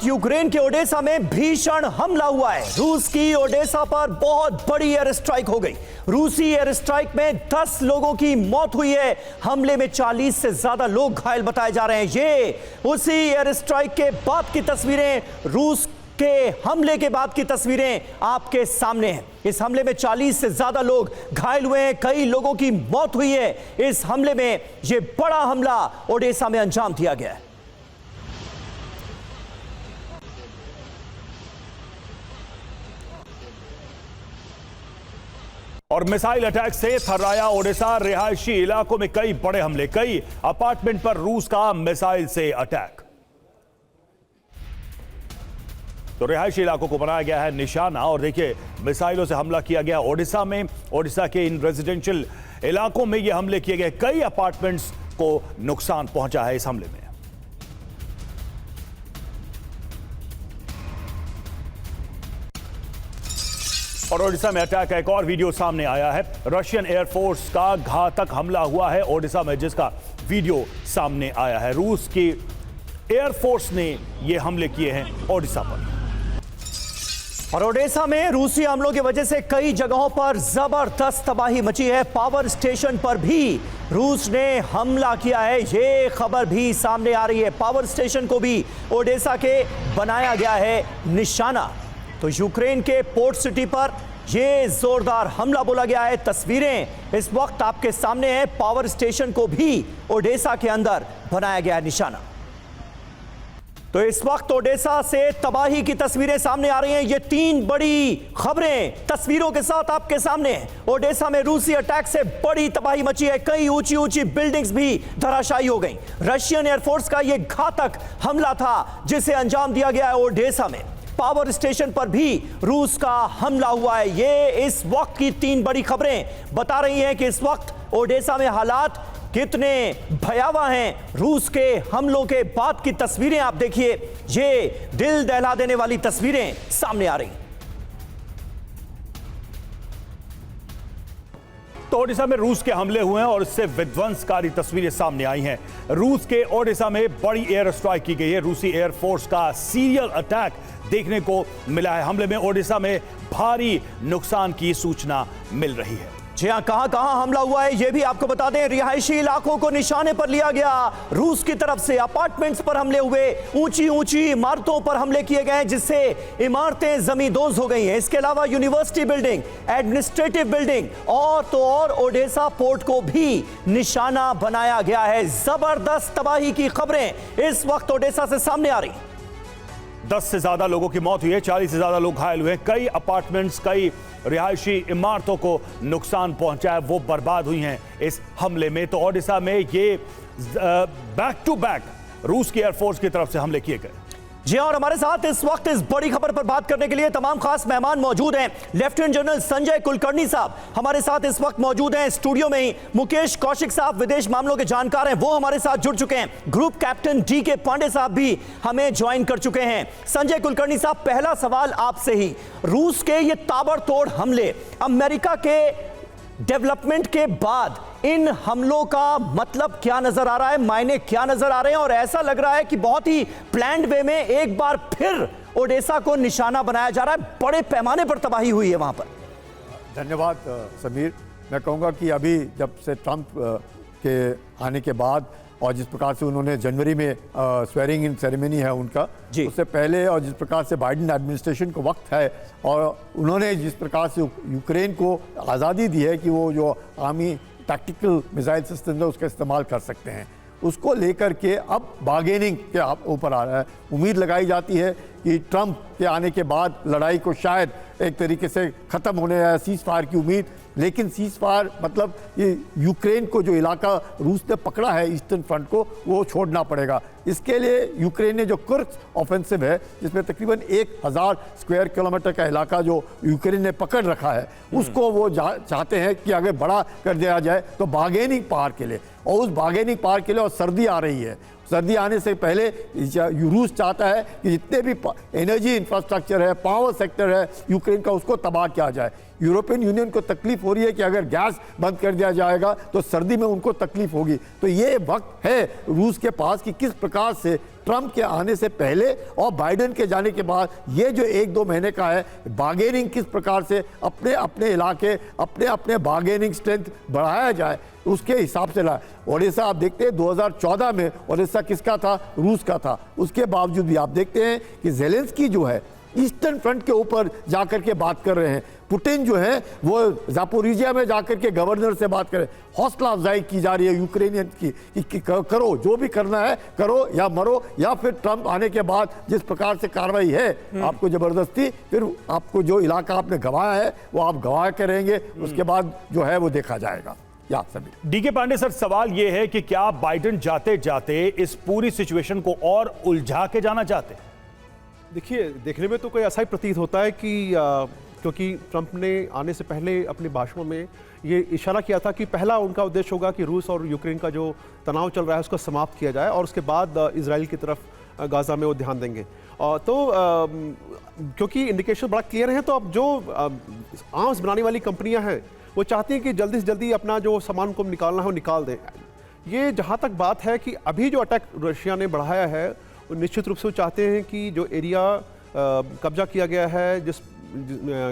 Ukraine के Odesa में भीषण हमला हुआ है। रूस की ओडेसा पर बहुत बड़ी एयर स्ट्राइक हो गई। रूसी एयर स्ट्राइक में 10 लोगों की मौत हुई है। हमले में 40 से ज्यादा लोग घायल बताए जा रहे हैं। ये उसी एयर स्ट्राइक के बाद की तस्वीरें, रूस के हमले के बाद की तस्वीरें आपके सामने हैं। इस हमले में 40 से ज्यादा लोग घायल हुए हैं, कई लोगों की मौत हुई है। इस हमले में यह बड़ा हमला ओडेसा में अंजाम दिया गया है। और मिसाइल अटैक से थर्राया ओडिशा। रिहायशी इलाकों में कई बड़े हमले, कई अपार्टमेंट पर रूस का मिसाइल से अटैक। तो रिहायशी इलाकों को बनाया गया है निशाना। और देखिए, मिसाइलों से हमला किया गया ओडिशा में। ओडिशा के इन रेजिडेंशियल इलाकों में ये हमले किए गए, कई अपार्टमेंट्स को नुकसान पहुंचा है इस हमले में। और ओडिशा में अटैक का एक और वीडियो सामने आया है। रशियन एयरफोर्स का घातक हमला हुआ है ओडिशा में, जिसका वीडियो सामने आया है। रूस की एयरफोर्स ने यह हमले किए हैं ओडिशा पर। और ओडेसा में रूसी हमलों की वजह से कई जगहों पर जबरदस्त तबाही मची है। पावर स्टेशन पर भी रूस ने हमला किया है, ये खबर भी सामने आ रही है। पावर स्टेशन को भी ओडेसा के बनाया गया है निशाना। तो यूक्रेन के पोर्ट सिटी पर यह जोरदार हमला बोला गया है। तस्वीरें इस वक्त आपके सामने हैं। पावर स्टेशन को भी ओडेसा के अंदर बनाया गया है निशाना। तो इस वक्त ओडेसा से तबाही की तस्वीरें सामने आ रही हैं। ये 3 बड़ी खबरें तस्वीरों के साथ आपके सामने हैं। ओडेसा में रूसी अटैक से बड़ी तबाही मची है। कई ऊंची ऊंची बिल्डिंग्स भी धराशायी हो गई। रशियन एयरफोर्स का यह घातक हमला था जिसे अंजाम दिया गया है ओडेसा में। पावर स्टेशन पर भी रूस का हमला हुआ है। ये इस वक्त की 3 बड़ी खबरें बता रही हैं कि इस वक्त ओडेसा में हालात कितने भयावह हैं। रूस के हमलों के बाद की तस्वीरें आप देखिए, ये दिल दहला देने वाली तस्वीरें सामने आ रही। तो ओडिशा में रूस के हमले हुए हैं और इससे विध्वंसकारी तस्वीरें सामने आई हैं। रूस के ओडिशा में बड़ी एयर स्ट्राइक की गई है। रूसी एयरफोर्स का सीरियल अटैक देखने को मिला है। हमले में ओडिशा में भारी नुकसान की सूचना मिल रही है। जी हां, कहां हमला हुआ है ये भी आपको बता दें। रिहायशी इलाकों को निशाने पर लिया गया रूस की तरफ से। अपार्टमेंट्स पर हमले हुए, ऊंची ऊंची इमारतों पर हमले किए गए जिससे इमारतें जमींदोज हो गई हैं। इसके अलावा यूनिवर्सिटी बिल्डिंग, एडमिनिस्ट्रेटिव बिल्डिंग और तो और ओडेसा पोर्ट को भी निशाना बनाया गया है। जबरदस्त तबाही की खबरें इस वक्त ओडेसा से सामने आ रही। 10 से ज्यादा लोगों की मौत हुई है, 40 से ज्यादा लोग घायल हुए हैं। कई अपार्टमेंट्स, कई रिहायशी इमारतों को नुकसान पहुंचा है, वो बर्बाद हुई हैं इस हमले में। तो ओडिशा में ये बैक टू बैक रूस की एयरफोर्स की तरफ से हमले किए गए। जी और हमारे साथ इस वक्त इस बड़ी खबर पर बात करने के लिए तमाम खास मेहमान मौजूद हैं। लेफ्टिनेंट जनरल संजय कुलकर्णी साहब हमारे साथ इस वक्त मौजूद हैं स्टूडियो में ही। मुकेश कौशिक साहब विदेश मामलों के जानकार हैं, वो हमारे साथ जुड़ चुके हैं। ग्रुप कैप्टन DK पांडे साहब भी हमें ज्वाइन कर चुके हैं। संजय कुलकर्णी साहब, पहला सवाल आपसे ही। रूस के ये ताबड़तोड़ हमले, अमेरिका के डेवलपमेंट के बाद इन हमलों का मतलब क्या नजर आ रहा है, मायने क्या नजर आ रहे हैं? और ऐसा लग रहा है कि बहुत ही प्लान्ड वे में एक बार फिर ओडेसा को निशाना बनाया जा रहा है। बड़े पैमाने पर तबाही हुई है वहां पर। धन्यवाद समीर। मैं कहूँगा कि अभी जब से ट्रंप के आने के बाद और जिस प्रकार से उन्होंने जनवरी में स्वेरिंग इन सेरेमनी है उनका, उससे पहले और जिस प्रकार से बाइडेन एडमिनिस्ट्रेशन को वक्त है और उन्होंने जिस प्रकार से यूक्रेन को आज़ादी दी है कि वो जो आर्मी टैक्टिकल मिसाइल सिस्टम है उसका इस्तेमाल कर सकते हैं, उसको लेकर के अब बार्गेनिंग के ऊपर आ रहा है। उम्मीद लगाई जाती है कि ट्रंप के आने के बाद लड़ाई को शायद एक तरीके से ख़त्म होने या सीज़ फायर की उम्मीद, लेकिन सीज़ फायर मतलब ये यूक्रेन को जो इलाका रूस ने पकड़ा है ईस्टर्न फ्रंट को, वो छोड़ना पड़ेगा। इसके लिए यूक्रेन ने जो कुर्स्क ऑफेंसिव है, जिसमें तकरीबन 1000 स्क्वायर किलोमीटर का इलाका जो यूक्रेन ने पकड़ रखा है, उसको वो चाहते हैं कि अगर बड़ा कर दिया जाए तो बार्गेनिंग पावर के लिए, और उस बार्गेनिंग पावर के लिए, और सर्दी आ रही है, सर्दी आने से पहले रूस चाहता है कि जितने भी एनर्जी इंफ्रास्ट्रक्चर है, पावर सेक्टर है यूक्रेन का, उसको तबाह किया जाए। यूरोपियन यूनियन को तकलीफ हो रही है कि अगर गैस बंद कर दिया जाएगा तो सर्दी में उनको तकलीफ होगी। तो ये वक्त है रूस के पास कि किस प्रकार से ट्रंप के आने से पहले और बाइडेन के जाने के बाद ये जो 1-2 महीने का है, बार्गेनिंग किस प्रकार से अपने अपने इलाके अपने अपने बार्गेनिंग स्ट्रेंथ बढ़ाया जाए, उसके हिसाब से लाए। ओडिशा आप देखते हैं 2014 में ओडिशा किसका था? रूस का था। उसके बावजूद भी आप देखते हैं कि ज़ेलेंस्की जो है ईस्टर्न फ्रंट के ऊपर जाकर के बात कर रहे हैं। पुतिन जो है वो जापोरिजिया में जाकर के गवर्नर से बात करें। हौसला अफजाई की जा रही है यूक्रेनियन की करो, जो भी करना है करो या मरो, या फिर ट्रंप आने के बाद जिस प्रकार से कार्रवाई है आपको जबरदस्ती, फिर आपको जो इलाका आपने गंवाया है वो आप गंवा के रहेंगे, उसके बाद जो है वो देखा जाएगा। या सभी डीके पांडे सर, सवाल यह है कि क्या बाइडेन जाते जाते इस पूरी सिचुएशन को और उलझा के जाना चाहते? देखिए, देखने में तो कोई ऐसा ही प्रतीत होता है कि क्योंकि ट्रंप ने आने से पहले अपने भाषणों में ये इशारा किया था कि पहला उनका उद्देश्य होगा कि रूस और यूक्रेन का जो तनाव चल रहा है उसको समाप्त किया जाए और उसके बाद इजराइल की तरफ गाजा में वो ध्यान देंगे। तो क्योंकि इंडिकेशन बड़ा क्लियर है, तो अब जो आर्म्स बनाने वाली कंपनियां हैं वो चाहती हैं कि जल्दी से जल्दी अपना जो सामान को निकालना है वो निकाल दें। ये जहाँ तक बात है कि अभी जो अटैक रशिया ने बढ़ाया है, निश्चित रूप से वो चाहते हैं कि जो एरिया कब्जा किया गया है जिस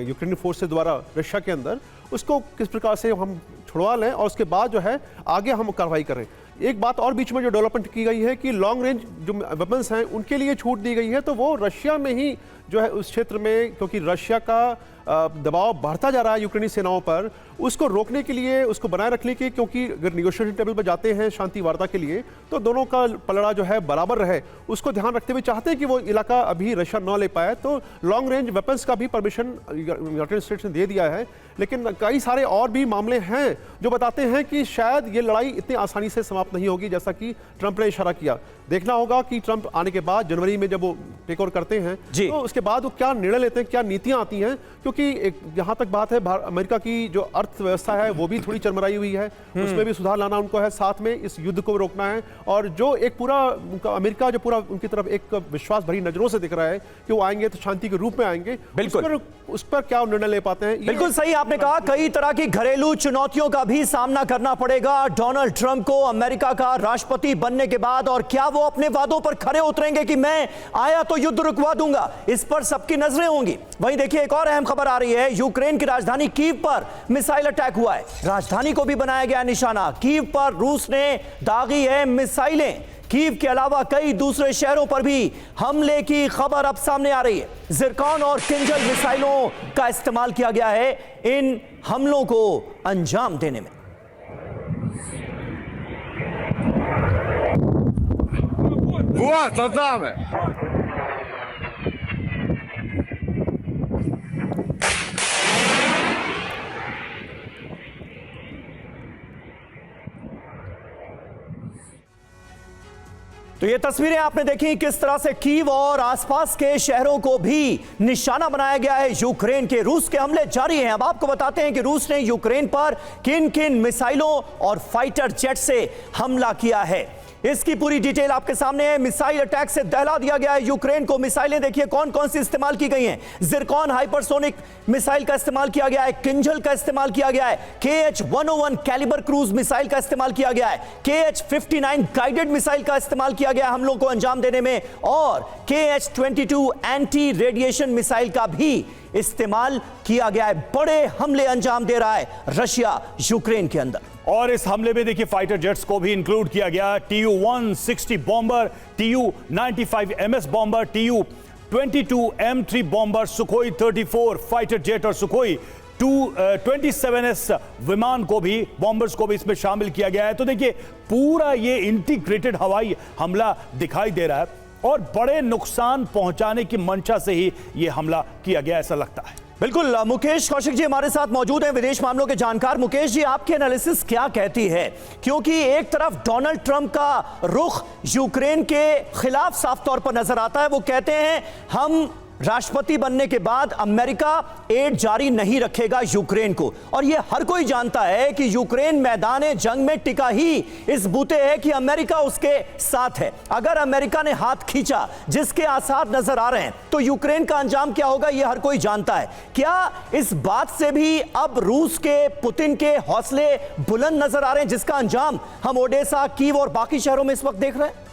यूक्रेनी फोर्सेस द्वारा रशिया के अंदर, उसको किस प्रकार से हम छुड़वा लें और उसके बाद जो है आगे हम कार्रवाई करें। एक बात और बीच में जो डेवलपमेंट की गई है कि लॉन्ग रेंज जो वेपन्स हैं उनके लिए छूट दी गई है, तो वो रशिया में ही जो है उस क्षेत्र में, क्योंकि रशिया का दबाव बढ़ता जा रहा है यूक्रेनी सेनाओं पर, उसको रोकने के लिए, उसको बनाए रखने के, क्योंकि अगर निगोशिएशन टेबल पर जाते हैं शांति वार्ता के लिए तो दोनों का पलड़ा जो है बराबर रहे, उसको ध्यान रखते हुए चाहते हैं कि वो इलाका अभी रशिया न ले पाए। तो लॉन्ग रेंज वेपन्स का भी परमिशन यूनाइटेड स्टेट्स ने दे दिया है, लेकिन कई सारे और भी मामले हैं जो बताते हैं कि शायद ये लड़ाई इतनी आसानी से समाप्त नहीं होगी जैसा कि ट्रंप ने इशारा किया। देखना होगा कि ट्रंप आने के बाद जनवरी में जब वो टेक ओवर करते हैं तो उसके बाद वो क्या निर्णय लेते हैं, क्या नीतियां आती हैं, क्योंकि एक जहां तक बात है अमेरिका की जो अर्थव्यवस्था है वो भी थोड़ी चरमराई हुई है, उसमें भी सुधार लाना उनको है, साथ में इस युद्ध को रोकना है, और जो एक पूरा अमेरिका जो पूरा उनकी तरफ एक विश्वास भरी नजरों से दिख रहा है कि वो आएंगे तो शांति के रूप में आएंगे, उस पर क्या निर्णय ले पाते हैं। बिल्कुल सही आपने कहा, कई तरह की घरेलू चुनौतियों का भी सामना करना पड़ेगा डोनाल्ड ट्रंप को अमेरिका का राष्ट्रपति बनने के बाद, और क्या वो अपने वादों पर खरे उतरेंगे कि मैं आया तो युद्ध रुकवा दूंगा, इस पर सबकी नजरें होंगी। वहीं देखिए एक और अहम खबर आ रही है, यूक्रेन की राजधानी कीव पर मिसाइल अटैक हुआ है, राजधानी को भी बनाया गया निशाना। कीव पर रूस ने दागी है मिसाइलें, कीव के अलावा कई दूसरे शहरों पर भी हमले की खबर अब सामने आ रही है। जिरकॉन और किंजल मिसाइलों का इस्तेमाल किया गया है इन हमलों को अंजाम देने में। तो ये तस्वीरें आपने देखी किस तरह से कीव और आसपास के शहरों को भी निशाना बनाया गया है यूक्रेन के। रूस के हमले जारी हैं। अब आपको बताते हैं कि रूस ने यूक्रेन पर किन किन मिसाइलों और फाइटर जेट से हमला किया है, इसकी पूरी डिटेल आपके सामने है। मिसाइल अटैक से दहला दिया गया है यूक्रेन को। मिसाइलें देखिए कौन कौन सी इस्तेमाल की गई हैं। जिरकॉन हाइपरसोनिक मिसाइल का इस्तेमाल किया गया है, किंजल का इस्तेमाल किया गया है, KH-101 कैलिबर क्रूज मिसाइल का इस्तेमाल किया गया है, KH-59 गाइडेड मिसाइल का इस्तेमाल किया गया हमलों को अंजाम देने में, और KH-22 एंटी रेडिएशन मिसाइल का भी इस्तेमाल किया गया है। बड़े हमले अंजाम दे रहा है रशिया यूक्रेन के अंदर। और इस हमले में देखिए फाइटर जेट्स को भी इंक्लूड किया गया, Tu-160 bomber, Tu-95MS bomber, Tu-22 M3 bomber, Sukhoi 34 fighter jet और सुखोई 27S विमान को भी, बॉम्बर्स को भी इसमें शामिल किया गया है। तो देखिए पूरा ये इंटीग्रेटेड हवाई हमला दिखाई दे रहा है और बड़े नुकसान पहुंचाने की मंशा से ही यह हमला किया गया ऐसा लगता है। बिल्कुल, मुकेश कौशिक जी हमारे साथ मौजूद हैं, विदेश मामलों के जानकार। मुकेश जी, आपकी एनालिसिस क्या कहती है, क्योंकि एक तरफ डोनाल्ड ट्रंप का रुख यूक्रेन के खिलाफ साफ तौर पर नजर आता है, वो कहते हैं हम राष्ट्रपति बनने के बाद अमेरिका एड जारी नहीं रखेगा यूक्रेन को, और यह हर कोई जानता है कि यूक्रेन मैदान जंग में टिका ही इस बूते है कि अमेरिका उसके साथ है। अगर अमेरिका ने हाथ खींचा, जिसके आसार नजर आ रहे हैं, तो यूक्रेन का अंजाम क्या होगा यह हर कोई जानता है। क्या इस बात से भी अब रूस के, पुतिन के हौसले बुलंद नजर आ रहे हैं, जिसका अंजाम हम ओडेसा, कीव और बाकी शहरों में इस वक्त देख रहे हैं?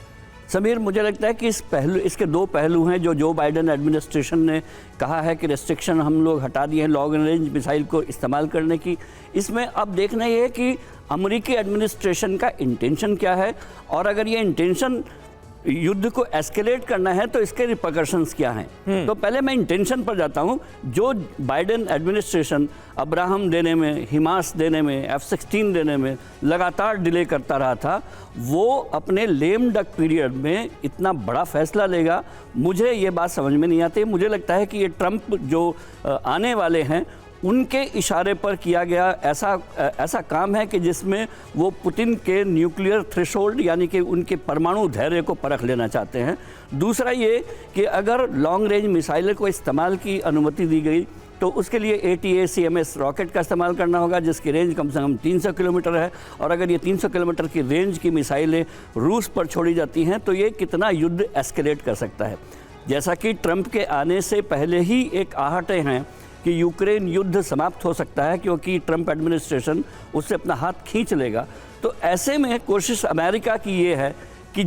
समीर, मुझे लगता है कि इसके दो पहलू हैं जो बाइडेन एडमिनिस्ट्रेशन ने कहा है कि रेस्ट्रिक्शन हम लोग हटा दिए हैं लॉन्ग रेंज मिसाइल को इस्तेमाल करने की। इसमें अब देखना ये है कि अमेरिकी एडमिनिस्ट्रेशन का इंटेंशन क्या है, और अगर ये इंटेंशन युद्ध को एस्केलेट करना है तो इसके रिपरकशंस क्या हैं। तो पहले मैं इंटेंशन पर जाता हूं। जो बाइडेन एडमिनिस्ट्रेशन अब्राहम देने में, हिमास देने में, F-16 देने में लगातार डिले करता रहा था, वो अपने लेम डक पीरियड में इतना बड़ा फैसला लेगा, मुझे ये बात समझ में नहीं आती। मुझे लगता है कि ये ट्रंप जो आने वाले हैं उनके इशारे पर किया गया ऐसा काम है कि जिसमें वो पुतिन के न्यूक्लियर थ्रेशोल्ड यानी कि उनके परमाणु धैर्य को परख लेना चाहते हैं। दूसरा ये कि अगर लॉन्ग रेंज मिसाइल को इस्तेमाल की अनुमति दी गई तो उसके लिए ATACMS रॉकेट का इस्तेमाल करना होगा, जिसकी रेंज कम से कम 300 किलोमीटर है। और अगर ये 300 किलोमीटर की रेंज की मिसाइलें रूस पर छोड़ी जाती हैं तो ये कितना युद्ध एस्केलेट कर सकता है। जैसा कि ट्रंप के आने से पहले ही एक आहटें हैं कि यूक्रेन युद्ध समाप्त हो सकता है, क्योंकि ट्रंप एडमिनिस्ट्रेशन उससे अपना हाथ खींच लेगा। तो ऐसे में कोशिश अमेरिका की ये है कि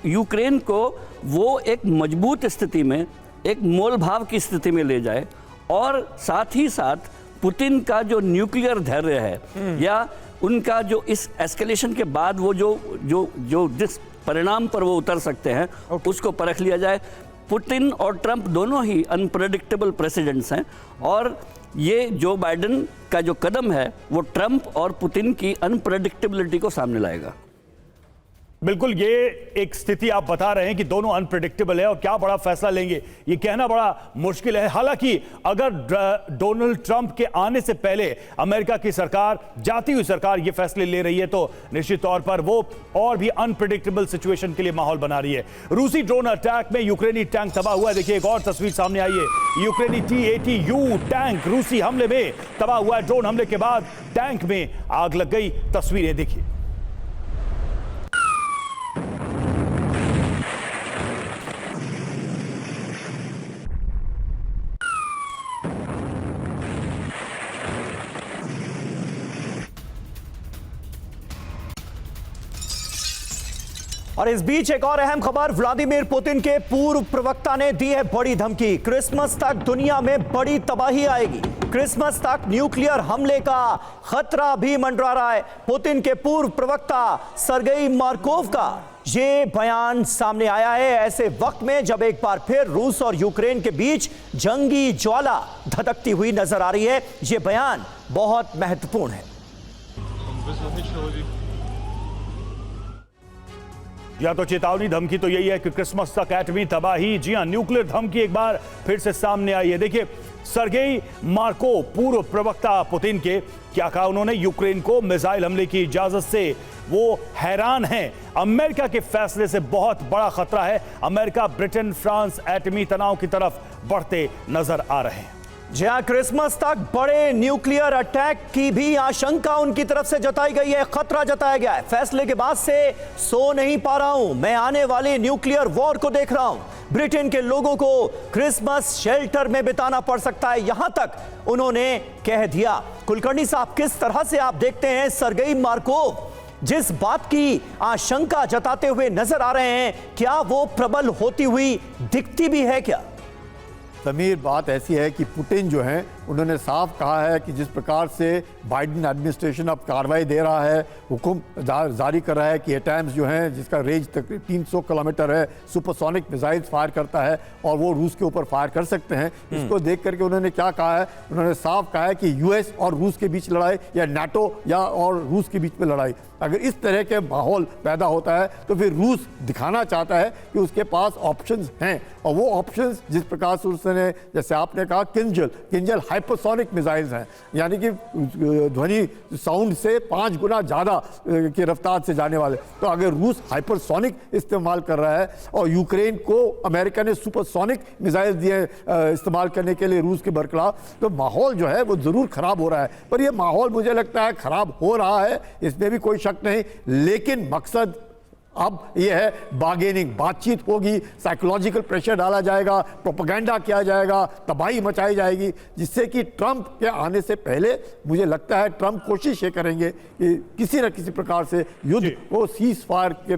यूक्रेन को वो एक मजबूत स्थिति में, एक मोल भाव की स्थिति में ले जाए, और साथ ही साथ पुतिन का जो न्यूक्लियर धैर्य है या उनका जो इस एस्केलेशन के बाद वो जो जिस परिणाम पर वो उतर सकते हैं उसको परख लिया जाए। पुतिन और ट्रंप दोनों ही अनप्रेडिक्टेबल प्रेसिडेंट्स हैं, और ये जो बाइडेन का जो कदम है वो ट्रंप और पुतिन की अनप्रेडिक्टेबिलिटी को सामने लाएगा। बिल्कुल, ये एक स्थिति आप बता रहे हैं कि दोनों अनप्रेडिक्टेबल है और क्या बड़ा फैसला लेंगे ये कहना बड़ा मुश्किल है। हालांकि अगर डोनाल्ड ट्रंप के आने से पहले अमेरिका की सरकार, जाती हुई सरकार, ये फैसले ले रही है तो निश्चित तौर पर वो और भी अनप्रेडिक्टेबल सिचुएशन के लिए माहौल बना रही है। रूसी ड्रोन अटैक में यूक्रेनी टैंक तबाह हुआ है। देखिए एक और तस्वीर सामने आई है। यूक्रेनी T-80U टैंक रूसी हमले में तबाह हुआ है। ड्रोन हमले के बाद टैंक में आग लग गई। तस्वीरें देखिए। और इस बीच एक और अहम खबर, व्लादिमीर पुतिन के पूर्व प्रवक्ता ने दी है बड़ी धमकी। क्रिसमस तक दुनिया में बड़ी तबाही आएगी। क्रिसमस तक न्यूक्लियर हमले का खतरा भी मंडरा रहा है। पुतिन के पूर्व प्रवक्ता सर्गेई मार्कोव का ये बयान सामने आया है ऐसे वक्त में जब एक बार फिर रूस और यूक्रेन के बीच जंगी ज्वाला धधकती हुई नजर आ रही है। ये बयान बहुत महत्वपूर्ण है। या तो चेतावनी, धमकी तो यही है कि क्रिसमस तक एटमी तबाही। जी हां, न्यूक्लियर धमकी एक बार फिर से सामने आई है। देखिए सर्गेई मार्कोव, पूर्व प्रवक्ता पुतिन के, क्या कहा उन्होंने। यूक्रेन को मिसाइल हमले की इजाजत से वो हैरान हैं। अमेरिका के फैसले से बहुत बड़ा खतरा है। अमेरिका, ब्रिटेन, फ्रांस एटमी तनाव की तरफ बढ़ते नजर आ रहे हैं। जहां क्रिसमस तक बड़े न्यूक्लियर अटैक की भी आशंका उनकी तरफ से जताई गई है, खतरा जताया गया है। फैसले के बाद से सो नहीं पा रहा हूं, मैं आने वाले न्यूक्लियर वॉर को देख रहा हूं। ब्रिटेन के लोगों को क्रिसमस शेल्टर में बिताना पड़ सकता है, यहां तक उन्होंने कह दिया। कुलकर्णी साहब, किस तरह से आप देखते हैं सर्गेई मार्कोव जिस बात की आशंका जताते हुए नजर आ रहे हैं, क्या वो प्रबल होती हुई दिखती भी है क्या? समीर, बात ऐसी है कि पुतिन जो हैं उन्होंने साफ कहा है कि जिस प्रकार से बाइडेन एडमिनिस्ट्रेशन अब कार्रवाई दे रहा है, हुक्म जारी कर रहा है कि एटम्स जो हैं जिसका रेंज तक 300 किलोमीटर है, सुपरसोनिक मिसाइल्स फायर करता है और वो रूस के ऊपर फायर कर सकते हैं। इसको देख करके उन्होंने क्या कहा है, उन्होंने साफ कहा है कि यूएस और रूस के बीच लड़ाई या नाटो या और रूस के बीच में लड़ाई, अगर इस तरह के माहौल पैदा होता है तो फिर रूस दिखाना चाहता है कि उसके पास ऑप्शंस हैं, और वो ऑप्शंस जिस प्रकार से उसने, जैसे आपने कहा, किंजल हाइपरसोनिक मिसाइल्स हैं, यानी कि ध्वनि साउंड से 5 गुना ज़्यादा की रफ्तार से जाने वाले। तो अगर रूस हाइपरसोनिक इस्तेमाल कर रहा है और यूक्रेन को अमेरिका ने सुपरसोनिक मिसाइल दिए इस्तेमाल करने के लिए रूस के बरखिलाफ, तो माहौल जो है वो ज़रूर ख़राब हो रहा है। पर यह माहौल मुझे लगता है ख़राब हो रहा है, इसमें भी कोई शक नहीं, लेकिन मकसद अब यह है बार्गेनिंग, बातचीत होगी, साइकोलॉजिकल प्रेशर डाला जाएगा, प्रोपेगेंडा किया जाएगा, तबाही मचाई जाएगी, जिससे कि ट्रंप के आने से पहले मुझे लगता है ट्रंप कोशिश ये करेंगे कि किसी न किसी प्रकार से युद्ध को सीज फायर के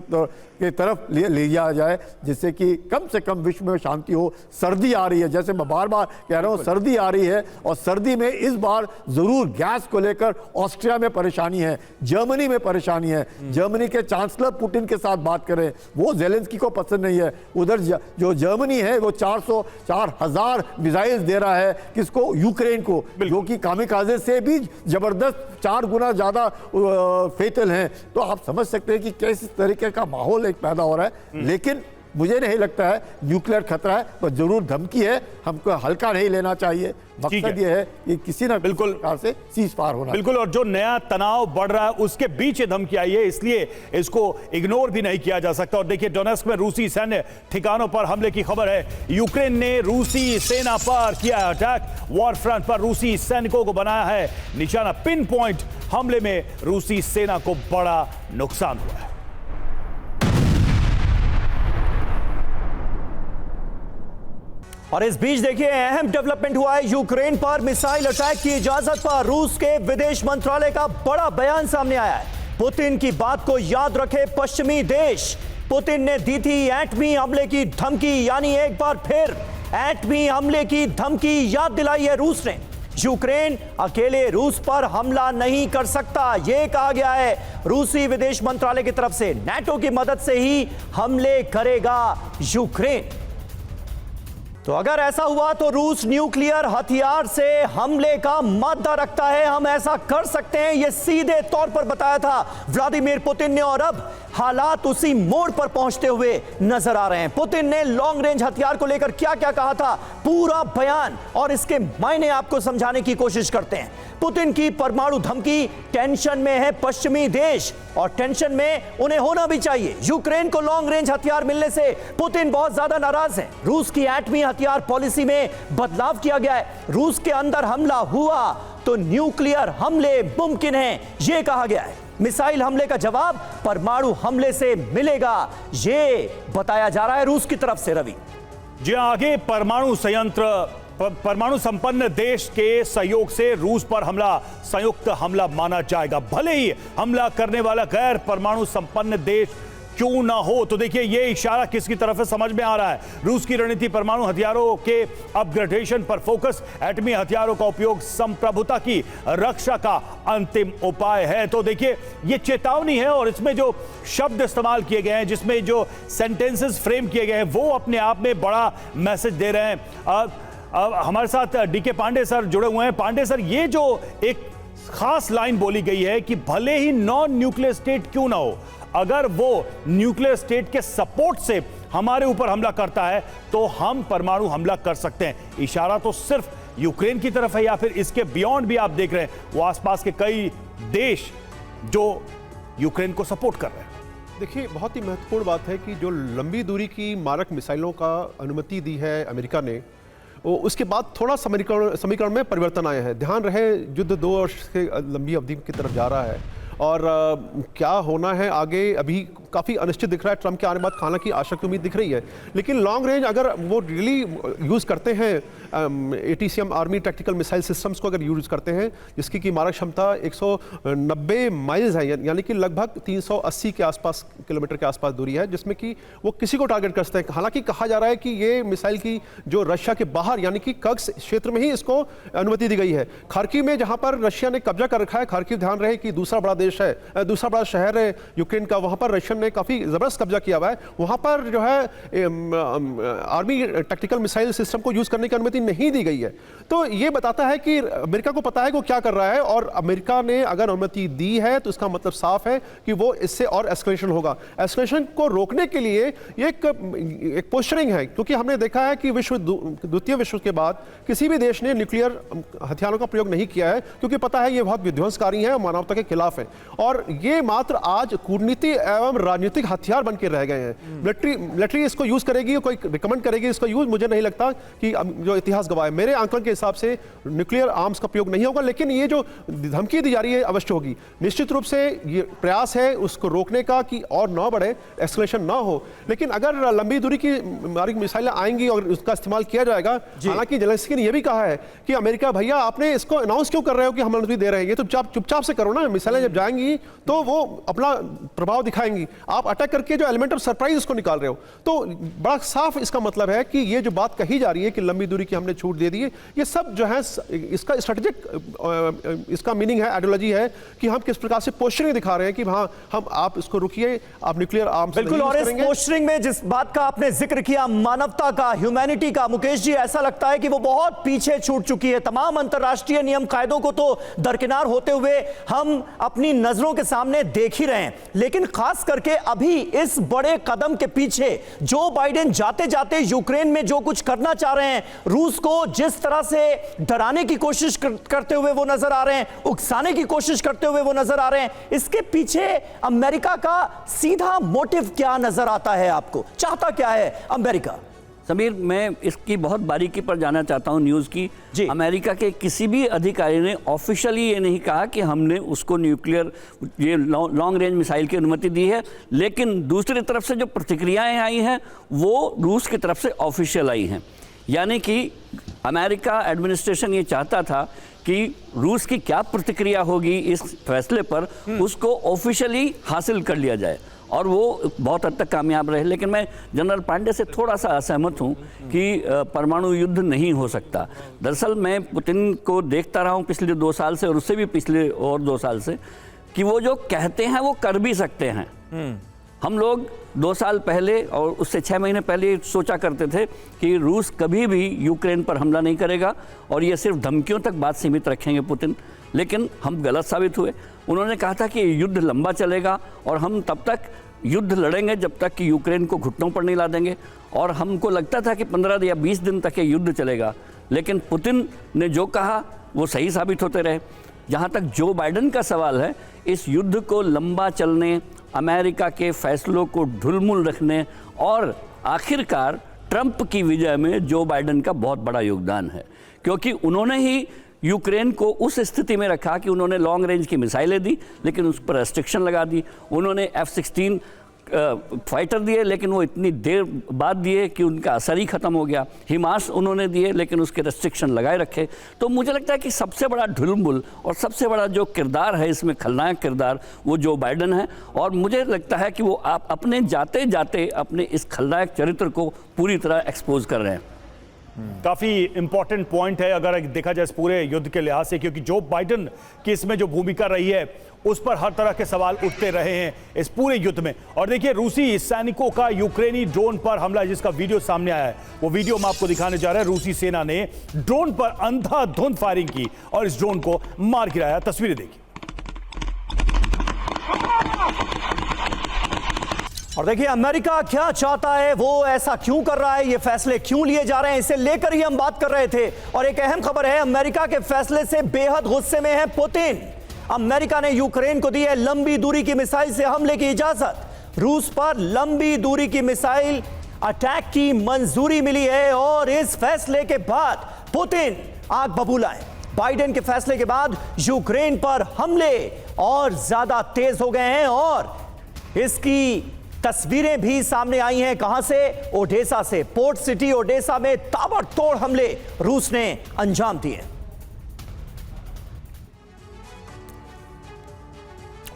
तरफ ले जाया जाए, जिससे कि कम से कम विश्व में शांति हो। सर्दी आ रही है, जैसे मैं बार बार कह रहा हूँ, सर्दी आ रही है, और सर्दी में इस बार जरूर गैस को लेकर ऑस्ट्रिया में परेशानी है, जर्मनी में परेशानी है। जर्मनी के चांसलर पुतिन के साथ बात करें, वो जेलेंस्की को पसंद नहीं है। उधर जो जर्मनी है वो 4,000 मिसाइल दे रहा है किसको, यूक्रेन को, जो कि कामिकाजे से भी जबरदस्त 4 गुना ज्यादा फेटल हैं। तो आप समझ सकते हैं कि किस तरीके का माहौल एक पैदा हो रहा है। लेकिन मुझे नहीं लगता है न्यूक्लियर खतरा है, पर जरूर धमकी है, हमको हल्का नहीं लेना चाहिए। मकसद ये है कि किसी ना बिल्कुल प्रकार से सीज फायर होना। बिल्कुल, और जो नया तनाव बढ़ रहा है उसके बीच ये धमकी आई है, इसलिए इसको इग्नोर भी नहीं किया जा सकता। और देखिए, डोनेस्क में रूसी सैन्य ठिकानों पर हमले की खबर है। यूक्रेन ने रूसी सेना पर किया अटैक, वॉर फ्रंट पर रूसी सैनिकों को बनाया है निशाना। पिन पॉइंट हमले में रूसी सेना को बड़ा नुकसान हुआ है। और इस बीच देखिए, अहम डेवलपमेंट हुआ है। यूक्रेन पर मिसाइल अटैक की इजाजत पर रूस के विदेश मंत्रालय का बड़ा बयान सामने आया है। पुतिन की बात को याद रखे पश्चिमी देश। पुतिन ने दी थी एटमी हमले की धमकी, यानी एक बार फिर एटमी हमले की धमकी याद दिलाई है रूस ने। यूक्रेन अकेले रूस पर हमला नहीं कर सकता, यह कहा गया है रूसी विदेश मंत्रालय की तरफ से। नाटो की मदद से ही हमले करेगा यूक्रेन। तो अगर ऐसा हुआ तो रूस न्यूक्लियर हथियार से हमले का मादा रखता है, हम ऐसा कर सकते हैं, यह सीधे तौर पर बताया था व्लादिमीर पुतिन ने। और अब हालात उसी मोड़ पर पहुंचते हुए नजर आ रहे हैं। पुतिन ने लॉन्ग रेंज हथियार को लेकर क्या क्या कहा था, पूरा बयान और इसके मायने आपको समझाने की कोशिश करते हैं। पुतिन की परमाणु धमकी, टेंशन में है पश्चिमी देश, और टेंशन में उन्हें होना भी चाहिए। यूक्रेन को लॉन्ग रेंज हथियार मिलने से पुतिन बहुत ज्यादा नाराज हैं। रूस की एटमी हथियार पॉलिसी में बदलाव किया गया है। रूस के अंदर हमला हुआ तो न्यूक्लियर हमले मुमकिन हैं, यह कहा गया है। मिसाइल हमले का जवाब परमाणु हमले से मिलेगा, यह बताया जा रहा है रूस की तरफ से। रवि जी, आगे परमाणु संपन्न देश के सहयोग से रूस पर हमला संयुक्त हमला माना जाएगा, भले ही हमला करने वाला गैर परमाणु संपन्न देश क्यों ना हो। तो देखिए, ये इशारा किसकी तरफ है समझ में आ रहा है। रूस की रणनीति परमाणु हथियारों के अपग्रेडेशन पर फोकस, एटमी हथियारों का उपयोग संप्रभुता की रक्षा का अंतिम उपाय है। तो देखिए, ये चेतावनी है, और इसमें जो शब्द इस्तेमाल किए गए हैं, जिसमें जो सेंटेंसेस फ्रेम किए गए हैं, वो अपने आप में बड़ा मैसेज दे रहे हैं। हमारे साथ डीके पांडे सर जुड़े हुए हैं। पांडे सर, ये जो एक खास लाइन बोली गई है कि भले ही नॉन न्यूक्लियर स्टेट क्यों ना हो, अगर वो न्यूक्लियर स्टेट के सपोर्ट से हमारे ऊपर हमला करता है तो हम परमाणु हमला कर सकते हैं। इशारा तो सिर्फ यूक्रेन की तरफ है, या फिर इसके बियॉन्ड भी आप देख रहे हैं वो आसपास के कई देश जो यूक्रेन को सपोर्ट कर रहे हैं? देखिए, बहुत ही महत्वपूर्ण बात है कि जो लंबी दूरी की मारक मिसाइलों का अनुमति दी है अमेरिका ने, उसके बाद थोड़ा समीकरण में परिवर्तन आया है। ध्यान रहे, युद्ध 2 वर्ष से लंबी अवधि की तरफ जा रहा है, और क्या होना है आगे अभी काफ़ी अनिश्चित दिख रहा है। ट्रंप के आने बाद हालांकि आशा की उम्मीद दिख रही है, लेकिन लॉन्ग रेंज अगर वो रियली यूज़ करते हैं, ATCM army tactical missile systems को अगर यूज़ करते हैं, जिसकी की मारक क्षमता 190 माइल्स है, यानी कि लगभग 380 के आसपास किलोमीटर के आसपास दूरी है, जिसमें कि वो किसी को टारगेट कर सकते हैं। हालांकि कहा जा रहा है कि ये मिसाइल की जो रशिया के बाहर यानी कि कर्स्क क्षेत्र में ही इसको अनुमति दी गई है। खार्किव में जहाँ पर रशिया ने कब्जा कर रखा है, खार्किव ध्यान रहे कि दूसरा बड़ा देश है, दूसरा बड़ा शहर है यूक्रेन का, वहाँ पर रशियन ने काफ़ी ज़बरदस्त कब्जा किया हुआ है। वहाँ पर जो है आर्मी टैक्टिकल मिसाइल सिस्टम को यूज़ करने की अनुमति नहीं दी गई है। तो ये बताता है कि अमेरिका को पता है कि वो क्या कर रहा है, और अमेरिका ने अगर अनुमति दी है तो इसका मतलब साफ है कि वो इससे और एस्केलेशन होगा। एस्केलेशन को रोकने के लिए ये एक पोस्चरिंग है, क्योंकि हमने देखा है कि द्वितीय विश्व के बाद किसी भी देश ने न्यूक्लियर हथियारों का प्रयोग नहीं किया है, क्योंकि पता है ये बहुत विध्वंसकारी है और मानवता के खिलाफ है। और ये मात्र आज कूटनीति एवं राजनीतिक हथियार बन के रह गए हैं। मिलिट्री इसको यूज करेगी, कोई रिकमेंड करेगी इसका यूज, मुझे नहीं लगता कि जो इतिहास गवाह है, मेरे आंकलन के हिसाब से न्यूक्लियर आर्म्स का प्रयोग नहीं होगा। लेकिन ये जो धमकी दी जा रही है अवश्य होगी। निश्चित रूप से ये प्रयास है उसको रोकने का कि और ना बढ़े, एस्केलेशन ना हो। लेकिन अगर लंबी दूरी की मिसाइलें आएंगी और उसका इस्तेमाल किया जाएगा, हालांकि जेलेंस्की ने यह भी कहा है कि अमेरिका भैया आपने इसको अनाउंस क्यों कर रहे हो कि हम अनुमति दे रहे हैं, ये तो चुपचाप से करो ना। मिसाइलें जब जाएंगी तो वो अपना प्रभाव दिखाएंगी, आप अटैक करके जो एलिमेंट ऑफ सरप्राइज उसको निकाल रहे हो। तो बड़ा साफ इसका मतलब है कि ये जो बात कही जा रही है कि लंबी दूरी की हमने छूट दे दी है, ये सब जो है इसका स्ट्रेटेजिक इसका मीनिंग है, आइडियोलॉजी है कि हम किस प्रकार से पोस्चरिंग दिखा रहे हैं कि हाँ हम आप इसको रुकिए, आप न्यूक्लियर आर्म्स बिल्कुल। और इस पोस्चरिंग में जिस बात का आपने जिक्र किया, मानवता का, ह्यूमैनिटी का, मुकेश जी, ऐसा लगता है कि वो बहुत पीछे छूट चुकी है। तमाम अंतर्राष्ट्रीय नियम कायदों को तो दरकिनार होते हुए हम अपनी नजरों के सामने देख ही रहे हैं, लेकिन खास करके अभी इस बड़े कदम के पीछे जो बाइडेन जाते जाते यूक्रेन में जो कुछ करना चाह रहे हैं, रूस को जिस तरह से डराने की कोशिश करते हुए वो नजर आ रहे हैं, उकसाने की कोशिश करते हुए वो नजर आ रहे हैं, इसके पीछे अमेरिका का सीधा मोटिव क्या नजर आता है आपको? चाहता क्या है अमेरिका? समीर, मैं इसकी बहुत बारीकी पर जाना चाहता हूं न्यूज़ की। अमेरिका के किसी भी अधिकारी ने ऑफिशियली ये नहीं कहा कि हमने उसको न्यूक्लियर ये लॉन्ग रेंज मिसाइल की अनुमति दी है, लेकिन दूसरी तरफ से जो प्रतिक्रियाएं आई हैं वो रूस की तरफ से ऑफिशियल आई हैं। यानी कि अमेरिका एडमिनिस्ट्रेशन ये चाहता था कि रूस की क्या प्रतिक्रिया होगी इस फैसले पर, उसको ऑफिशियली हासिल कर लिया जाए, और वो बहुत हद तक कामयाब रहे। लेकिन मैं जनरल पांडे से थोड़ा सा असहमत हूँ कि परमाणु युद्ध नहीं हो सकता। दरअसल मैं पुतिन को देखता रहा हूँ पिछले 2 साल से, और उससे भी पिछले और 2 साल से, कि वो जो कहते हैं वो कर भी सकते हैं। हम लोग 2 साल पहले और उससे 6 महीने पहले सोचा करते थे कि रूस कभी भी यूक्रेन पर हमला नहीं करेगा और ये सिर्फ धमकियों तक बात सीमित रखेंगे पुतिन, लेकिन हम गलत साबित हुए। उन्होंने कहा था कि युद्ध लंबा चलेगा और हम तब तक युद्ध लड़ेंगे जब तक कि यूक्रेन को घुटनों पर नहीं ला देंगे, और हमको लगता था कि 15 या 20 दिन तक ये युद्ध चलेगा, लेकिन पुतिन ने जो कहा वो सही साबित होते रहे। जहाँ तक जो बाइडेन का सवाल है, इस युद्ध को लंबा चलने, अमेरिका के फैसलों को ढुलमुल रखने और आखिरकार ट्रंप की विजय में जो बाइडेन का बहुत बड़ा योगदान है, क्योंकि उन्होंने ही यूक्रेन को उस स्थिति में रखा कि उन्होंने लॉन्ग रेंज की मिसाइलें दी लेकिन उस पर रेस्ट्रिक्शन लगा दी, उन्होंने F-16 फाइटर दिए लेकिन वो इतनी देर बाद दिए कि उनका असर ही खत्म हो गया, हिमास उन्होंने दिए लेकिन उसके रेस्ट्रिक्शन लगाए रखे। तो मुझे लगता है कि सबसे बड़ा ढुलमुल और सबसे बड़ा जो किरदार है इसमें, खलनायक किरदार, वो जो बाइडेन है, और मुझे लगता है कि वो आप अपने जाते जाते अपने इस खलनायक चरित्र को पूरी तरह एक्सपोज कर रहे हैं। काफी इंपॉर्टेंट पॉइंट है अगर देखा जाए इस पूरे युद्ध के लिहाज से, क्योंकि जो बाइडेन की इसमें जो भूमिका रही है उस पर हर तरह के सवाल उठते रहे हैं इस पूरे युद्ध में। और देखिए, रूसी सैनिकों का यूक्रेनी ड्रोन पर हमला, जिसका वीडियो सामने आया है, वो वीडियो हम आपको दिखाने जा रहे हैं। रूसी सेना ने ड्रोन पर अंधाधुंध फायरिंग की और इस ड्रोन को मार गिराया। तस्वीरें देखिए। और देखिए अमेरिका क्या चाहता है, वो ऐसा क्यों कर रहा है, ये फैसले क्यों लिए जा रहे हैं, इसे लेकर ही हम बात कर रहे थे। और एक अहम खबर है, अमेरिका के फैसले से बेहद गुस्से में है पुतिन। अमेरिका ने यूक्रेन को दी है लंबी दूरी की मिसाइल से हमले की इजाजत। रूस पर लंबी दूरी की मिसाइल अटैक की मंजूरी मिली है और इस फैसले के बाद पुतिन आग बबूला है। बाइडेन के फैसले के बाद यूक्रेन पर हमले और ज्यादा तेज हो गए हैं और इसकी तस्वीरें भी सामने आई हैं। कहां से? ओडेसा से। पोर्ट सिटी ओडेसा में ताबड़तोड़ हमले रूस ने अंजाम दिए।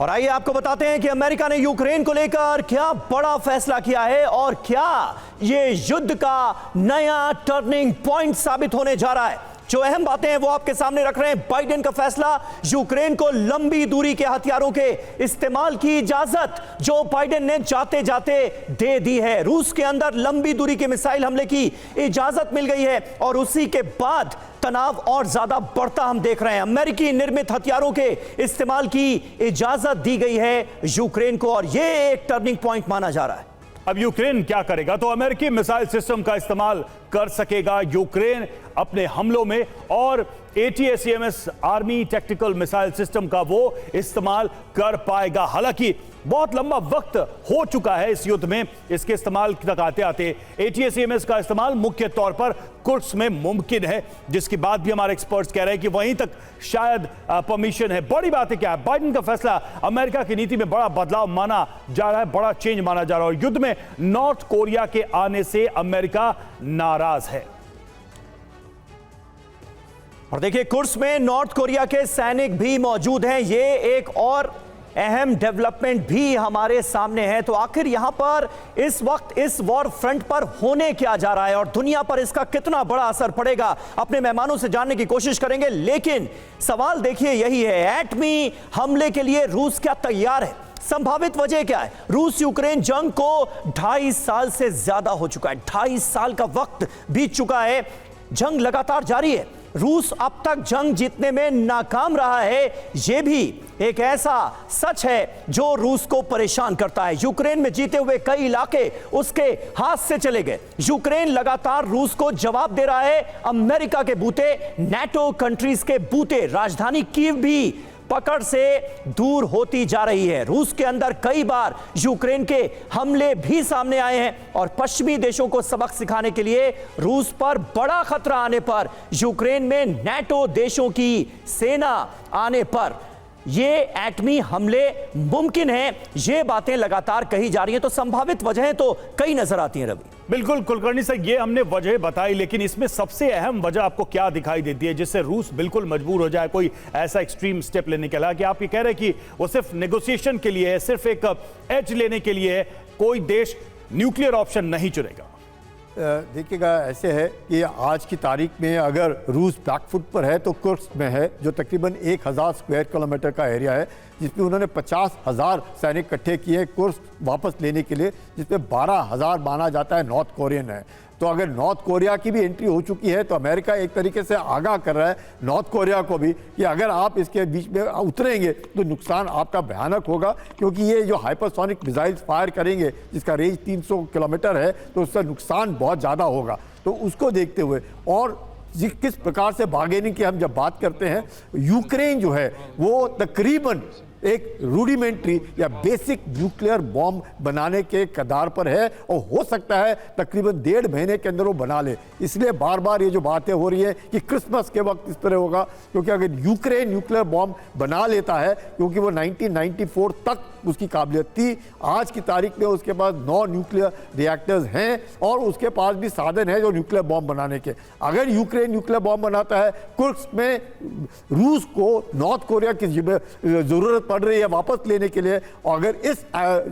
और आइए आपको बताते हैं कि अमेरिका ने यूक्रेन को लेकर क्या बड़ा फैसला किया है और क्या ये युद्ध का नया टर्निंग पॉइंट साबित होने जा रहा है। जो अहम बातें हैं वो आपके सामने रख रहे हैं। बाइडेन का फैसला, यूक्रेन को लंबी दूरी के हथियारों के इस्तेमाल की इजाजत जो बाइडेन ने जाते जाते दे दी है। रूस के अंदर लंबी दूरी के मिसाइल हमले की इजाजत मिल गई है और उसी के बाद तनाव और ज्यादा बढ़ता हम देख रहे हैं। अमेरिकी निर्मित हथियारों के इस्तेमाल की इजाजत दी गई है यूक्रेन को और यह एक टर्निंग पॉइंट माना जा रहा है। अब यूक्रेन क्या करेगा? तो अमेरिकी मिसाइल सिस्टम का इस्तेमाल कर सकेगा यूक्रेन। अपने हमलों में और ATACMS army tactical missile system का वो इस्तेमाल कर पाएगा। हालांकि बहुत लंबा वक्त हो चुका है इस युद्ध में इसके इस्तेमाल तक आते आते। ATACMS का इस्तेमाल मुख्य तौर पर कुर्स्क में मुमकिन है, जिसकी बात भी हमारे एक्सपर्ट्स कह रहे हैं कि वहीं तक शायद परमिशन है। बड़ी बात है क्या है, बाइडेन का फैसला अमेरिका की नीति में बड़ा बदलाव माना जा रहा है, बड़ा चेंज माना जा रहा है और युद्ध में नॉर्थ कोरिया के आने से अमेरिका नाराज है। और देखिए, कुर्स्क में नॉर्थ कोरिया के सैनिक भी मौजूद हैं। ये एक और अहम डेवलपमेंट भी हमारे सामने है। तो आखिर यहां पर इस वक्त इस वॉर फ्रंट पर होने क्या जा रहा है और दुनिया पर इसका कितना बड़ा असर पड़ेगा, अपने मेहमानों से जानने की कोशिश करेंगे। लेकिन सवाल देखिए यही है, एटमी हमले के लिए रूस क्या तैयार है? संभावित वजह क्या है? रूस यूक्रेन जंग को 2.5 साल से ज्यादा हो चुका है, 2.5 साल का वक्त बीत चुका है, जंग लगातार जारी है। रूस अब तक जंग जीतने में नाकाम रहा है, यह भी एक ऐसा सच है जो रूस को परेशान करता है। यूक्रेन में जीते हुए कई इलाके उसके हाथ से चले गए। यूक्रेन लगातार रूस को जवाब दे रहा है, अमेरिका के बूते, नाटो कंट्रीज के बूते। राजधानी कीव भी पकड़ से दूर होती जा रही है। रूस के अंदर कई बार यूक्रेन के हमले भी सामने आए हैं और पश्चिमी देशों को सबक सिखाने के लिए रूस पर बड़ा खतरा आने पर, यूक्रेन में नाटो देशों की सेना आने पर ये एटमी हमले मुमकिन हैं। ये बातें लगातार कही जा रही हैं। तो संभावित वजहें तो कई नजर आती हैं रवि। बिल्कुल कुलकर्णी सर, ये हमने वजह बताई, लेकिन इसमें सबसे अहम वजह आपको क्या दिखाई देती है जिससे रूस बिल्कुल मजबूर हो जाए कोई ऐसा एक्सट्रीम स्टेप लेने के लिए? कि आप ये कह रहे हैं कि वो सिर्फ नेगोशिएशन के लिए है, सिर्फ एक एज लेने के लिए है, कोई देश न्यूक्लियर ऑप्शन नहीं चुनेगा? देखिएगा, ऐसे है कि आज की तारीख में अगर रूस बैकफुट पर है तो कुर्स्क में है, जो तकरीबन 1000 स्क्वायर किलोमीटर का एरिया है, जिसमें उन्होंने 50,000 सैनिक इकट्ठे किए कुर्स्क वापस लेने के लिए, जिसमें 12,000 माना जाता है नॉर्थ कोरियन है। तो अगर नॉर्थ कोरिया की भी एंट्री हो चुकी है तो अमेरिका एक तरीके से आगाह कर रहा है नॉर्थ कोरिया को भी कि अगर आप इसके बीच में उतरेंगे तो नुकसान आपका भयानक होगा, क्योंकि ये जो हाइपरसोनिक मिसाइल्स फायर करेंगे जिसका रेंज 300 किलोमीटर है, तो उसका नुकसान बहुत ज़्यादा होगा। तो उसको देखते हुए और किस प्रकार से बार्गेनिंग की हम जब बात करते हैं, यूक्रेन जो है वो तकरीबन एक रूडिमेंट्री या बेसिक न्यूक्लियर बॉम्ब बनाने के कगार पर है और हो सकता है तकरीबन 1.5 महीने के अंदर वो बना ले। इसलिए बार बार ये जो बातें हो रही है कि क्रिसमस के वक्त इस तरह होगा, क्योंकि अगर यूक्रेन न्यूक्लियर बॉम्ब बना लेता है, क्योंकि वो 1994 तक उसकी काबिलियत थी, आज की तारीख में उसके पास 9 न्यूक्लियर रिएक्टर्स हैं और उसके पास भी साधन है जो न्यूक्लियर बॉम्ब बनाने के। अगर यूक्रेन न्यूक्लियर बॉम्ब बनाता है, कुर्स्क में रूस को नॉर्थ कोरिया की जरूरत पड़ रही है वापस लेने के लिए, और अगर इस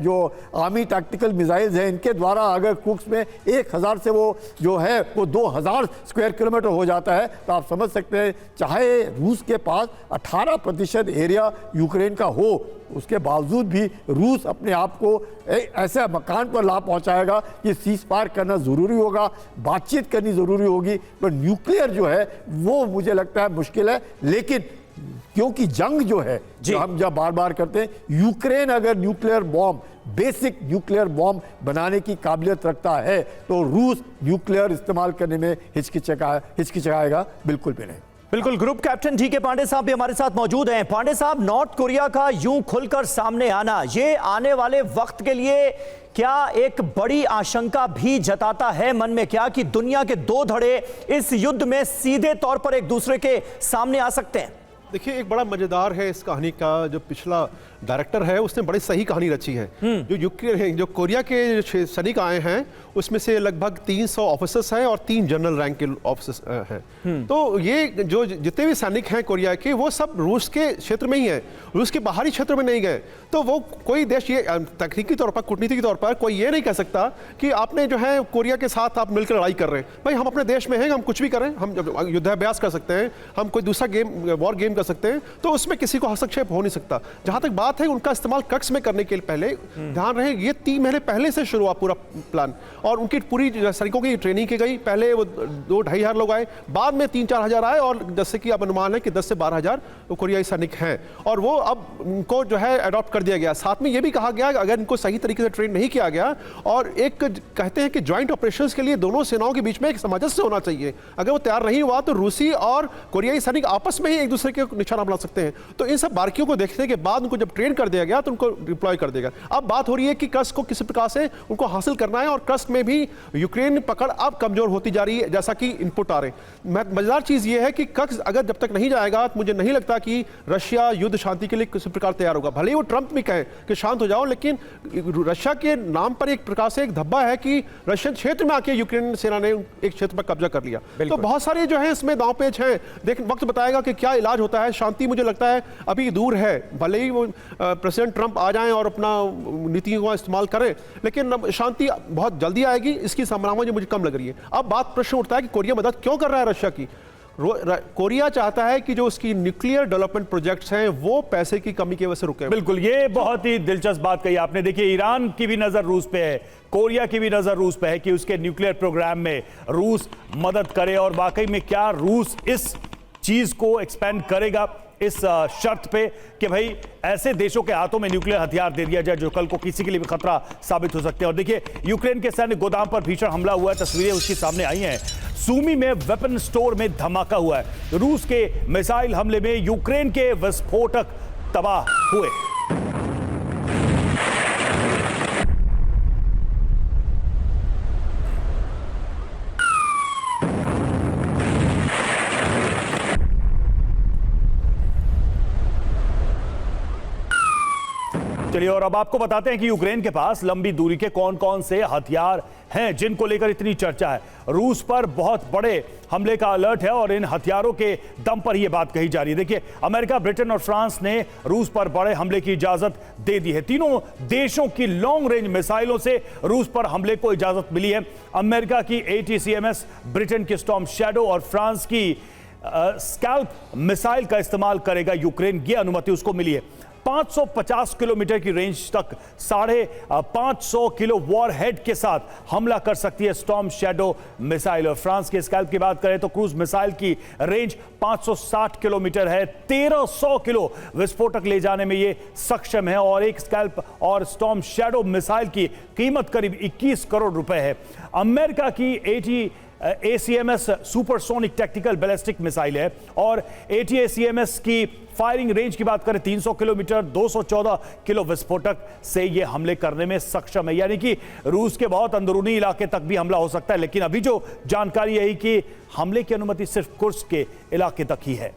जो आर्मी टैक्टिकल मिसाइल्स हैं इनके द्वारा अगर कुर्स्क में 1000 से वो जो है वो 2000 स्क्वायर किलोमीटर हो जाता है, तो आप समझ सकते हैं चाहे रूस के पास 18% एरिया यूक्रेन का हो, उसके बावजूद भी रूस अपने आप को ऐसे मकान पर ला पहुंचाएगा कि सीज फायर करना जरूरी होगा, बातचीत करनी जरूरी होगी। पर न्यूक्लियर जो है वो मुझे लगता है मुश्किल है। लेकिन क्योंकि जंग जो है जो हम जब बार बार करते हैं, यूक्रेन अगर nuclear bomb, basic nuclear bomb बनाने की काबिलियत रखता है तो रूस न्यूक्लियर इस्तेमाल करने में हिचकिचाएगा बिल्कुल भी नहीं। बिल्कुल। ग्रुप कैप्टन जी के पांडे साहब भी हमारे साथ मौजूद हैं। पांडे साहब, नॉर्थ कोरिया का यूं खुलकर सामने आना, ये आने वाले वक्त के लिए क्या एक बड़ी आशंका भी जताता है मन में क्या कि दुनिया के 2 धड़े इस युद्ध में सीधे तौर पर एक दूसरे के सामने आ सकते हैं? देखिए, एक बड़ा मजेदार है इस कहानी का, जो पिछला डायरेक्टर है उसने बड़ी सही कहानी रची है। जो यूक्रेन जो कोरिया के सैनिक आए हैं उसमें से लगभग 300 ऑफिसर्स हैं और 3 जनरल रैंक के ऑफिसर्स हैं। तो ये जो जितने भी सैनिक हैं कोरिया के, वो सब रूस के क्षेत्र में ही हैं, रूस के बाहरी क्षेत्र में नहीं गए। तो वो कोई देश ये तकनीकी तौर पर, कूटनीतिक तौर पर कोई ये नहीं कह सकता कि आपने जो है कोरिया के साथ आप मिलकर लड़ाई कर रहे हैं। भाई हम अपने देश में हैं, हम कुछ भी करें, हम युद्धाभ्यास कर सकते हैं, हम कोई दूसरा गेम, वॉर गेम कर सकते हैं, तो उसमें किसी को हस्तक्षेप हो नहीं सकता। जहां तक बात है उनका इस्तेमाल कक्स में करने के पहले, ध्यान रहे ये 3 महीने पहले से शुरू हुआ पूरा प्लान, और उनकी पूरी सैनिकों की ट्रेनिंग की गई। पहले वो 2-2.5 हजार लोग आए, बाद में 3-4 हजार आए, और जैसे कि अब अनुमान है कि 10 से 12 हजार कोरियाई सैनिक हैं, और वो अब उनको जो है अडॉप्ट कर दिया गया। साथ में ये भी कहा गया कि अगर इनको सही तरीके से ट्रेन नहीं किया गया, और एक कहते हैं कि ज्वाइंट ऑपरेशंस के लिए दोनों सेनाओं के बीच में एक सामंजस्य होना चाहिए, अगर वो तैयार नहीं हुआ तो रूसी और कोरियाई सैनिक आपस में ही एक दूसरे के निशाना बना सकते हैं। तो इन सब बारीकियों को देखने के बाद उनको जब ट्रेन कर दिया गया तो उनको डिप्लॉय कर देगा। अब बात हो रही है कि कर्स्क को किसी प्रकार से उनको हासिल करना है, और कर्स्क में भी यूक्रेन पकड़ अब कमजोर होती जा रही है, जैसा कि इनपुट आ रहे हैं। मजेदार चीज ये है कि कर्स्क अगर जब तक नहीं जाएगा तो मुझे नहीं लगता कि रशिया युद्ध शांति के लिए किसी प्रकार तैयार होगा। भले ही वो ट्रंप भी कहे कि शांत हो जाओ, लेकिन रशिया के नाम पर एक प्रकार से एक धब्बा है कि रशियन क्षेत्र में आके यूक्रेन सेना ने एक क्षेत्र पर कब्जा कर लिया। तो बहुत सारे जो है इसमें दांव पेच हैं, देख वक्त बताएगा कि क्या इलाज होता है। शांति मुझे लगता है अभी दूर है, भले ही वो प्रेसिडेंट ट्रंप आ जाएं और अपना नीतियों का इस्तेमाल करें, लेकिन शांति बहुत जल्दी आएगी, इसकी संभावना मुझे कम लग रही है। अब बात प्रश्न उठता है कि कोरिया मदद क्यों कर रहा है रशिया की। कोरिया चाहता है कि जो उसकी न्यूक्लियर डेवलपमेंट प्रोजेक्ट्स हैं वो पैसे की कमी की वजह से रुके। बिल्कुल, ये बहुत ही दिलचस्प बात कही आपने। देखिए, ईरान की भी नजर रूस पे है, कोरिया की भी नजर रूस पे है कि उसके न्यूक्लियर प्रोग्राम में रूस मदद करे, और वाकई में क्या रूस इस चीज को एक्सपेंड करेगा इस शर्त पे कि भाई ऐसे देशों के हाथों में न्यूक्लियर हथियार दे दिया जाए जो कल को किसी के लिए भी खतरा साबित हो सकते हैं। और देखिए, यूक्रेन के सैन्य गोदाम पर भीषण हमला हुआ है, तस्वीरें उसकी सामने आई हैं। सूमी में वेपन स्टोर में धमाका हुआ है। रूस के मिसाइल हमले में यूक्रेन के विस्फोटक तबाह हुए। चलिए, और अब आपको बताते हैं कि यूक्रेन के पास लंबी दूरी के कौन कौन से हथियार हैं जिनको लेकर इतनी चर्चा है। रूस पर बहुत बड़े हमले का अलर्ट है, और इन हथियारों के दम पर यह बात कही जा रही है। देखिए, अमेरिका, ब्रिटेन और फ्रांस ने रूस पर बड़े हमले की इजाजत दे दी है। तीनों देशों की लॉन्ग रेंज मिसाइलों से रूस पर हमले को इजाजत मिली है। अमेरिका की ATACMS, ब्रिटेन की स्टॉर्म शैडो और फ्रांस की स्कैल्प मिसाइल का इस्तेमाल करेगा यूक्रेन, ये अनुमति उसको मिली है। 550 किलोमीटर की रेंज तक 550 किलो वॉर हेड के साथ हमला कर सकती है स्टॉर्म शैडो मिसाइल। और फ्रांस के स्कैल्प की बात करें तो क्रूज मिसाइल की रेंज 560 किलोमीटर है, 1300 किलो विस्फोटक ले जाने में ये सक्षम है, और एक स्कैल्प और स्टॉर्म शैडो मिसाइल की कीमत करीब 21 करोड़ रुपए है। अमेरिका की ATACMS supersonic tactical ballistic missile है, और ATACMS की फायरिंग रेंज की बात करें 300 किलोमीटर, 214 किलो विस्फोटक से यह हमले करने में सक्षम है। यानी कि रूस के बहुत अंदरूनी इलाके तक भी हमला हो सकता है, लेकिन अभी जो जानकारी है कि हमले की अनुमति सिर्फ कुर्स्क के इलाके तक ही है।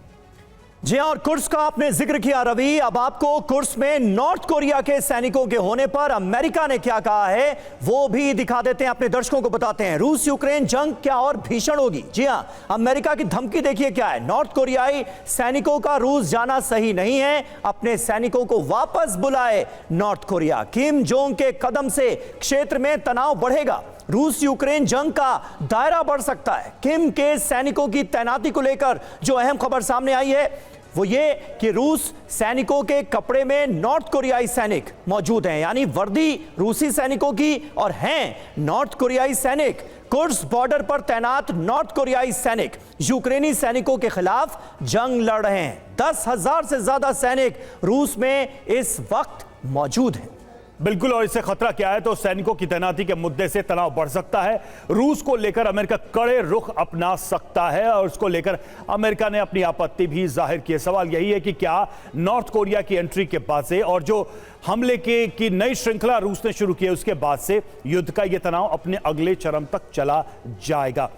जी हां, और कुर्स्क का आपने जिक्र किया रवि। अब आपको कुर्स्क में नॉर्थ कोरिया के सैनिकों के होने पर अमेरिका ने क्या कहा है वो भी दिखा देते हैं, अपने दर्शकों को बताते हैं। रूस यूक्रेन जंग क्या और भीषण होगी। जी हां, अमेरिका की धमकी देखिए क्या है। नॉर्थ कोरियाई सैनिकों का रूस जाना सही नहीं है, अपने सैनिकों को वापस बुलाए नॉर्थ कोरिया। किम जोंग के कदम से क्षेत्र में तनाव बढ़ेगा, रूस यूक्रेन जंग का दायरा बढ़ सकता है। किम के सैनिकों की तैनाती को लेकर जो अहम खबर सामने आई है वो ये कि रूस सैनिकों के कपड़े में नॉर्थ कोरियाई सैनिक मौजूद हैं, यानी वर्दी रूसी सैनिकों की और हैं नॉर्थ कोरियाई सैनिक। कुर्स्क बॉर्डर पर तैनात नॉर्थ कोरियाई सैनिक यूक्रेनी सैनिकों के खिलाफ जंग लड़ रहे हैं। 10,000 से ज्यादा सैनिक रूस में इस वक्त मौजूद हैं। बिल्कुल, और इससे खतरा क्या है तो सैनिकों की तैनाती के मुद्दे से तनाव बढ़ सकता है। रूस को लेकर अमेरिका कड़े रुख अपना सकता है, और उसको लेकर अमेरिका ने अपनी आपत्ति भी जाहिर की है। सवाल यही है कि क्या नॉर्थ कोरिया की एंट्री के बाद से और जो हमले की नई श्रृंखला रूस ने शुरू की है उसके बाद से युद्ध का यह तनाव अपने अगले चरम तक चला जाएगा।